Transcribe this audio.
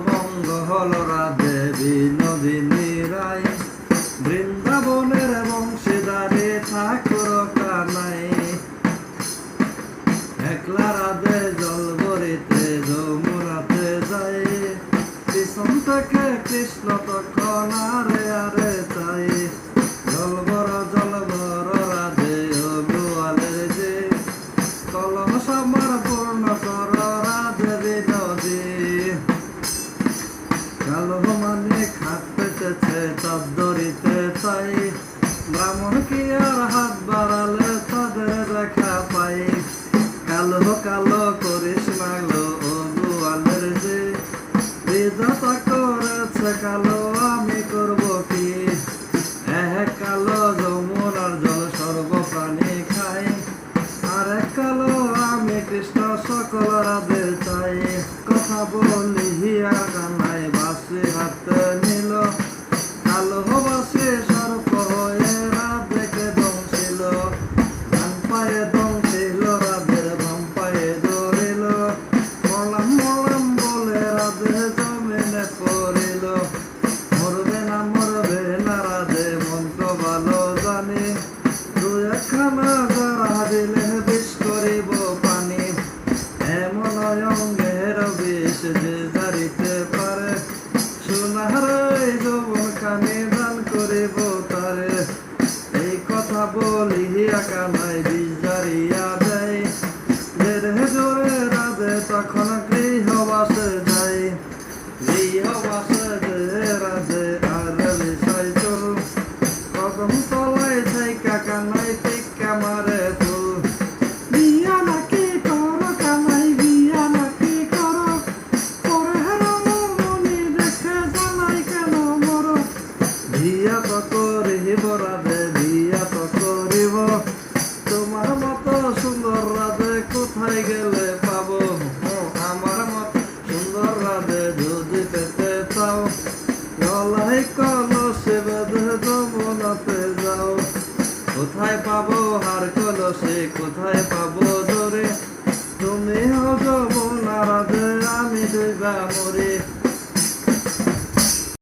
মঙ্গল রাধে বিনোদিনী রায়, বৃন্দাবনের বংশীদারে ঠাকুর কানাই। একলা রাধে জল ভরিতে যমুনাতে যায়, পিছন থেকে কৃষ্ণ তখন আরে আরে চাই। জল ভর রাধে ও গোয়ালের যে, কলম সামার পূর্ণ কর রাধে বিনোদী। কালো মানে খাট পেতেছে চাঁদ ধরিতে চাই, ব্রাহ্মণ কি আর হাত বাড়ালে তাদের দেখা পাই। কালো কালো করিস নাগলো ও গোয়ালের যে, বিধাতা করেছে কালো আমি করব কি। এক কালো যমুনার জল সর্বপ্রাণী খাই, আর এক কালো আমি কৃষ্ণ সকল রাধে চাই। কথা বলি হিয়া কানাই বাসি হাতে নিল, কালো বাসি সর্প হয়ে রাধেকে দংশিল। ডান পায়ে দংশিল রাধের বাম পায়ে ধরিল, মলাম মলাম বলে রাধে জমিনে পড়িল। মরবে না রাধে মন্ত্র ভালো জানি, দু একখানা যারা দিলে বিষ করিব পানি। এমন অঙ্গের বিষ যে জারিতে পারে, সোনার যৌবন কানে দান করিব তারে। এই কথা বলিয়া কানাই বিষ জারিয়া দেয়, জেরে জোরে রাধে তখন গৃহবাসে যায়। গৃহবাসে যে রাধে আর বিষয় চল, কদম তলায় থাইকা কানাই টিক্কা মারে ফুল। বিয়া নাকি করো কানাই বিয়া নাকি করো, পরে রমণী দেখে জানাই কেন মর। বিয়া তো করিব রাধে বিয়া তো করিব, তোমার মতো সুন্দর রাধে কোথায় গেলে পাবো। আমার মতো সুন্দর রাধে যদি পেতে চাও, গলায় কলসে বেঁধে যমুনাতে যাও। কোথায় পাবো হার কলসে কোথায় পাবো ধরে, তুমি হো যমুনা রাধে আমি ডুবা মরি।